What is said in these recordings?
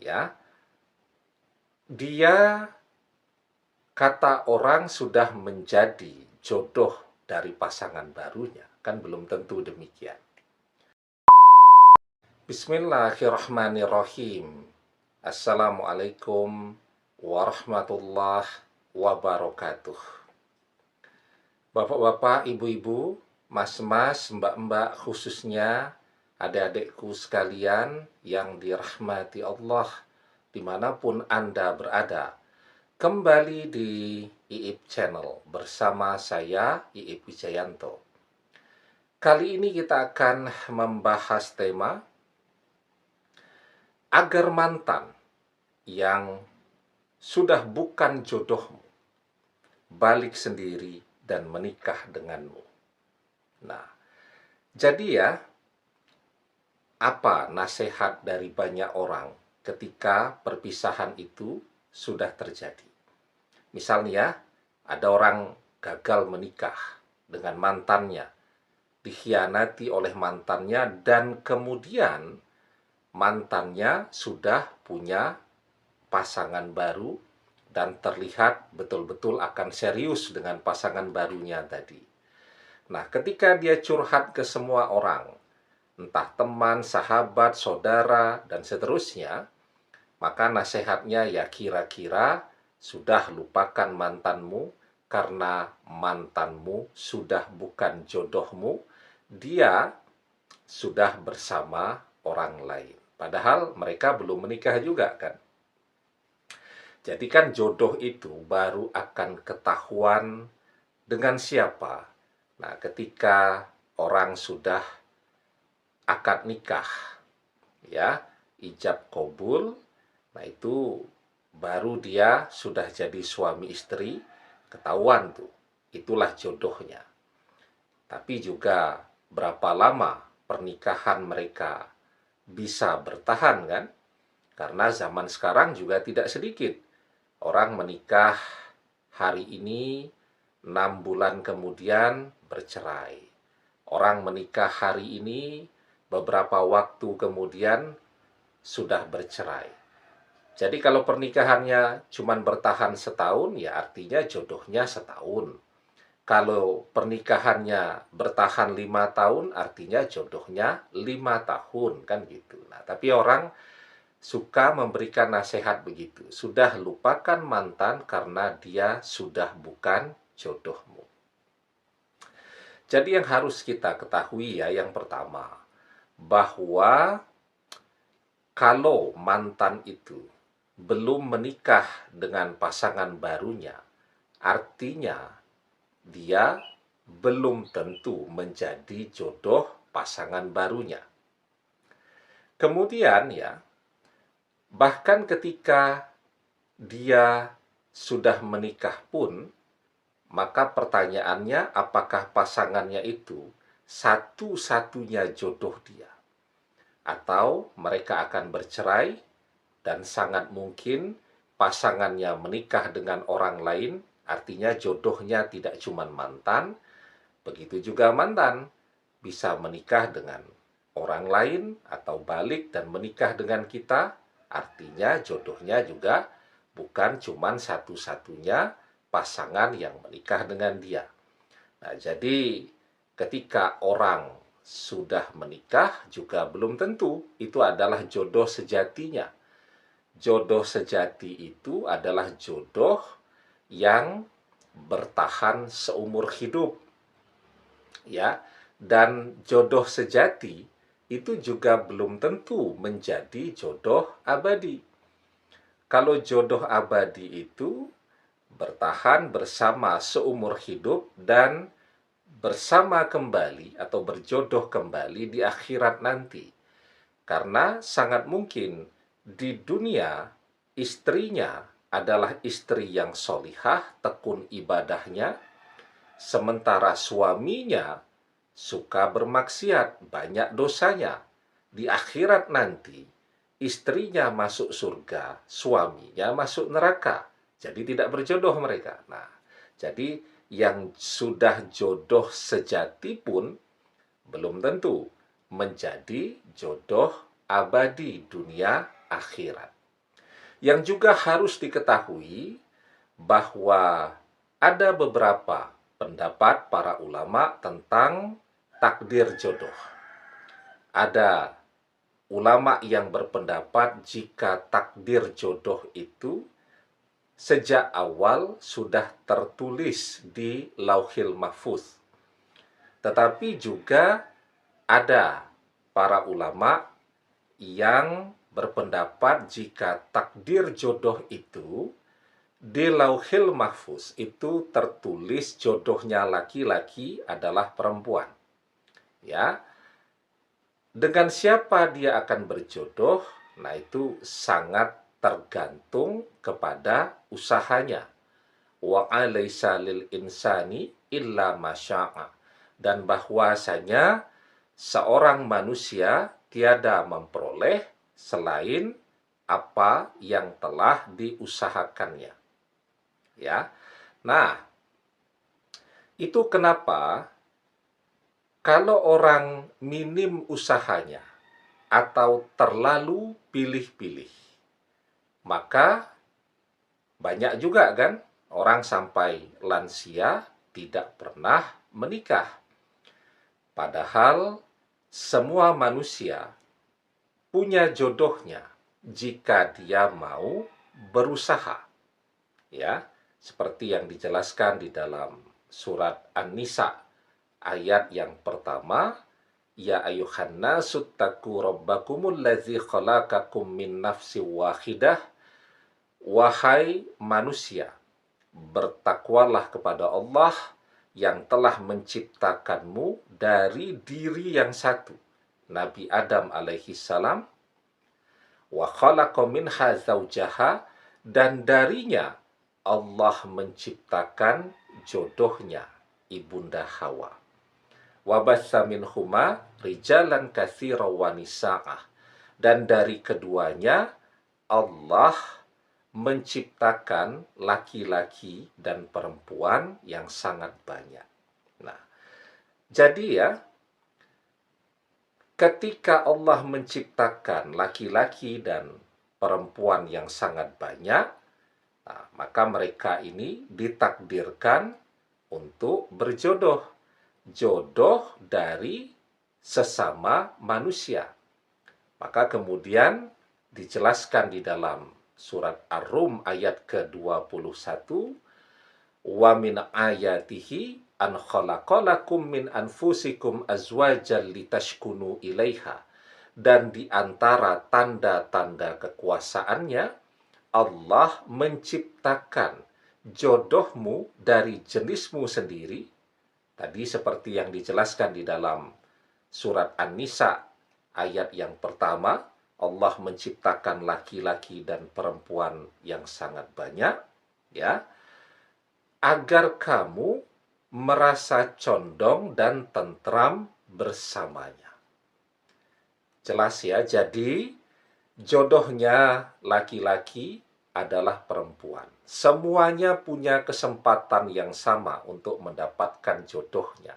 ya, dia kata orang sudah menjadi jodoh dari pasangan barunya, kan belum tentu demikian. Bismillahirrahmanirrahim. Assalamualaikum warahmatullahi wabarakatuh. Bapak-bapak, ibu-ibu, mas-mas, mbak-mbak, khususnya adik-adikku sekalian yang dirahmati Allah dimanapun Anda berada. Kembali di IIP Channel bersama saya, IIP Wijayanto. Kali ini kita akan membahas tema agar mantan yang sudah bukan jodohmu balik sendiri dan menikah denganmu. Nah, jadi ya, apa nasihat dari banyak orang ketika perpisahan itu sudah terjadi? Misalnya, ada orang gagal menikah dengan mantannya, dikhianati oleh mantannya, dan kemudian mantannya sudah punya pasangan baru dan terlihat betul-betul akan serius dengan pasangan barunya tadi. Nah, ketika dia curhat ke semua orang, entah teman, sahabat, saudara, dan seterusnya, maka nasihatnya ya kira-kira sudah lupakan mantanmu karena mantanmu sudah bukan jodohmu, dia sudah bersama orang lain. Padahal mereka belum menikah juga kan. Jadi kan jodoh itu baru akan ketahuan dengan siapa. Nah, ketika orang sudah akad nikah, ya, ijab kabul, nah itu baru dia sudah jadi suami istri, ketahuan tuh. Itulah jodohnya. Tapi juga berapa lama pernikahan mereka bisa bertahan kan? Karena zaman sekarang juga tidak sedikit orang menikah hari ini, 6 bulan kemudian bercerai. Orang menikah hari ini, beberapa waktu kemudian sudah bercerai. Jadi kalau pernikahannya cuma bertahan setahun, ya artinya jodohnya setahun. Kalau pernikahannya bertahan 5 tahun, artinya jodohnya 5 tahun, kan gitu. Nah, tapi orang suka memberikan nasihat begitu. Sudah lupakan mantan karena dia sudah bukan jodohmu. Jadi yang harus kita ketahui ya, yang pertama, bahwa kalau mantan itu belum menikah dengan pasangan barunya, artinya dia belum tentu menjadi jodoh pasangan barunya. Kemudian ya, bahkan ketika dia sudah menikah pun, maka pertanyaannya apakah pasangannya itu satu-satunya jodoh dia? Atau mereka akan bercerai dan sangat mungkin pasangannya menikah dengan orang lain, artinya jodohnya tidak cuma mantan, begitu juga mantan bisa menikah dengan orang lain atau balik dan menikah dengan kita, artinya jodohnya juga bukan cuma satu-satunya pasangan yang menikah dengan dia. Nah, jadi ketika orang sudah menikah juga belum tentu itu adalah jodoh sejatinya. Jodoh sejati itu adalah jodoh yang bertahan seumur hidup. Ya, dan jodoh sejati itu juga belum tentu menjadi jodoh abadi. Kalau jodoh abadi itu bertahan bersama seumur hidup dan bersama kembali atau berjodoh kembali di akhirat nanti. Karena sangat mungkin di dunia istrinya adalah istri yang solihah, tekun ibadahnya, sementara suaminya suka bermaksiat, banyak dosanya. Di akhirat nanti, istrinya masuk surga, suaminya masuk neraka. Jadi tidak berjodoh mereka. Nah, jadi yang sudah jodoh sejati pun belum tentu menjadi jodoh abadi dunia akhirat. Yang juga harus diketahui bahwa ada beberapa pendapat para ulama tentang takdir jodoh. Ada ulama yang berpendapat jika takdir jodoh itu sejak awal sudah tertulis di Lauhil Mahfuz. Tetapi juga ada para ulama yang berpendapat jika takdir jodoh itu di Lauhil Mahfuz itu tertulis jodohnya laki-laki adalah perempuan. Ya. Dengan siapa dia akan berjodoh, nah itu sangat tergantung kepada usahanya. Wa alaysa lil insani illa masya'a. Dan bahwasanya seorang manusia tiada memperoleh selain apa yang telah diusahakannya. Ya. Nah, itu kenapa kalau orang minim usahanya atau terlalu pilih-pilih, maka banyak juga kan orang sampai lansia tidak pernah menikah. Padahal semua manusia punya jodohnya jika dia mau berusaha. Ya, seperti yang dijelaskan di dalam surat An-Nisa ayat yang pertama, ya ayuhan nasu taqu rabbakumul ladzi khalaqakum min nafsin wahidah. Wahai manusia, bertakwalah kepada Allah yang telah menciptakanmu dari diri yang satu, Nabi Adam alaihi salam, wa khalaqa minha zaujaha, dan darinya Allah menciptakan jodohnya, ibunda Hawa. Wabassa minhuma rijalan katsiran wa nisa'ah, dan dari keduanya Allah menciptakan laki-laki dan perempuan yang sangat banyak. Nah, jadi ya, ketika Allah menciptakan laki-laki dan perempuan yang sangat banyak, nah, maka mereka ini ditakdirkan untuk berjodoh. Jodoh dari sesama manusia. Maka kemudian dijelaskan di dalam surat Ar-Rum ayat ke-21, wa min ayatihi an khalaqalakum min anfusikum azwajan litashkunu ilaiha. Dan di antara tanda-tanda kekuasaannya, Allah menciptakan jodohmu dari jenismu sendiri. Tadi seperti yang dijelaskan di dalam surat An-Nisa ayat yang pertama, Allah menciptakan laki-laki dan perempuan yang sangat banyak, ya, agar kamu merasa condong dan tentram bersamanya. Jelas ya, jadi jodohnya laki-laki adalah perempuan. Semuanya punya kesempatan yang sama untuk mendapatkan jodohnya.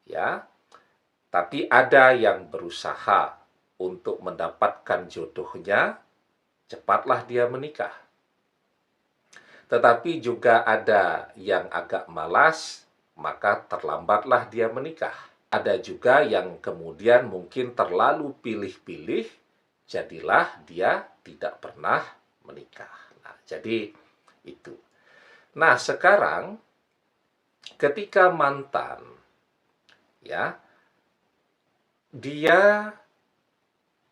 Ya. Tapi ada yang berusaha untuk mendapatkan jodohnya, cepatlah dia menikah. Tetapi juga ada yang agak malas, maka terlambatlah dia menikah. Ada juga yang kemudian mungkin terlalu pilih-pilih, jadilah dia tidak pernah menikah. Nah, jadi itu. Nah, sekarang ketika mantan, ya, dia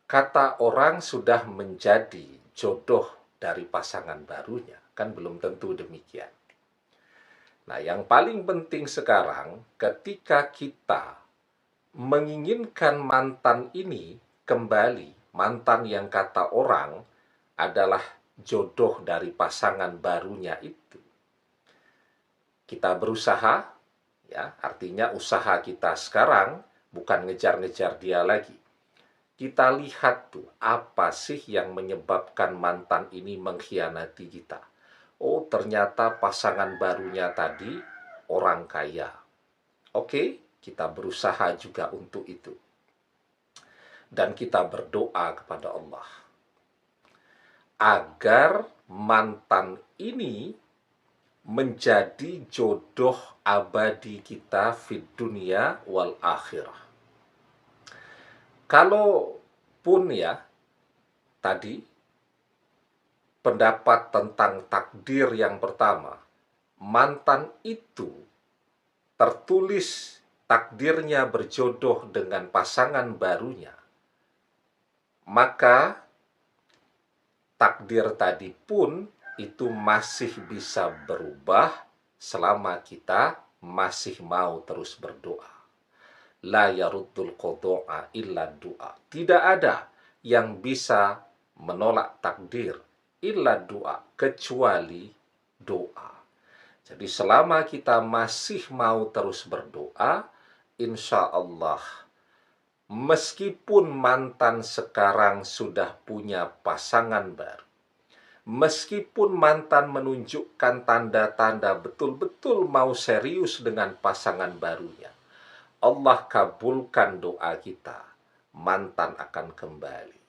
kata orang sudah menjadi jodoh dari pasangan barunya, kan belum tentu demikian. Nah, yang paling penting sekarang ketika kita menginginkan mantan ini kembali, mantan yang kata orang adalah jodoh dari pasangan barunya itu, kita berusaha, ya, artinya usaha kita sekarang bukan ngejar-ngejar dia lagi. Kita lihat tuh, apa sih yang menyebabkan mantan ini mengkhianati kita. Oh, ternyata pasangan barunya tadi orang kaya. Oke, kita berusaha juga untuk itu. Dan kita berdoa kepada Allah. agar mantan ini menjadi jodoh abadi kita fid dunia wal akhirah. Kalaupun ya tadi pendapat tentang takdir yang pertama, mantan itu tertulis takdirnya berjodoh dengan pasangan barunya, maka takdir tadi pun itu masih bisa berubah selama kita masih mau terus berdoa. La yaruddul qada'a illa du'a. Tidak ada yang bisa menolak takdir illa du'a, kecuali doa. Jadi selama kita masih mau terus berdoa, insya Allah, meskipun mantan sekarang sudah punya pasangan baru, meskipun mantan menunjukkan tanda-tanda betul-betul mau serius dengan pasangan barunya, Allah kabulkan doa kita, mantan akan kembali.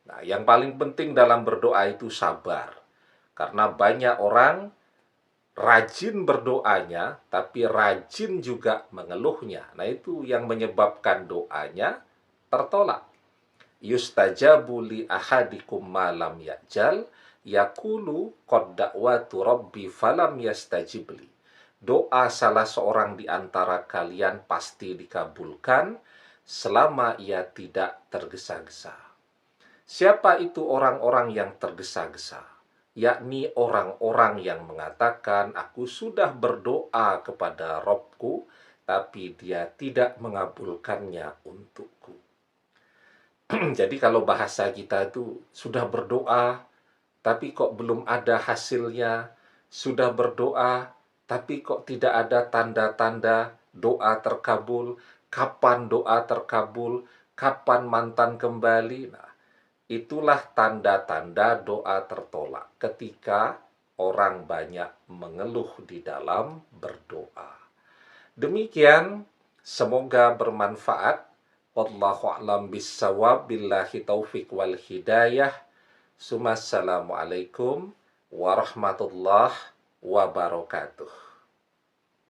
Nah, yang paling penting dalam berdoa itu sabar. Karena banyak orang rajin berdoanya, tapi rajin juga mengeluhnya. Nah, itu yang menyebabkan doanya tertolak. Yustajabu li ahadikum malam ya'jal, yakulu qad da'watu rabbi falam yastajibli. Doa salah seorang di antara kalian pasti dikabulkan selama ia tidak tergesa-gesa. Siapa itu orang-orang yang tergesa-gesa? Yakni orang-orang yang mengatakan, aku sudah berdoa kepada Robku, tapi dia tidak mengabulkannya untukku. Jadi kalau bahasa kita itu sudah berdoa, tapi kok belum ada hasilnya. Sudah berdoa, tapi kok tidak ada tanda-tanda doa terkabul. Kapan doa terkabul? Kapan mantan kembali? Nah, itulah tanda-tanda doa tertolak ketika orang banyak mengeluh di dalam berdoa. Demikian, semoga bermanfaat. Wallahu a'lam bissawab, billahi taufik wal hidayah. Assalamualaikum warahmatullahi wabarakatuh.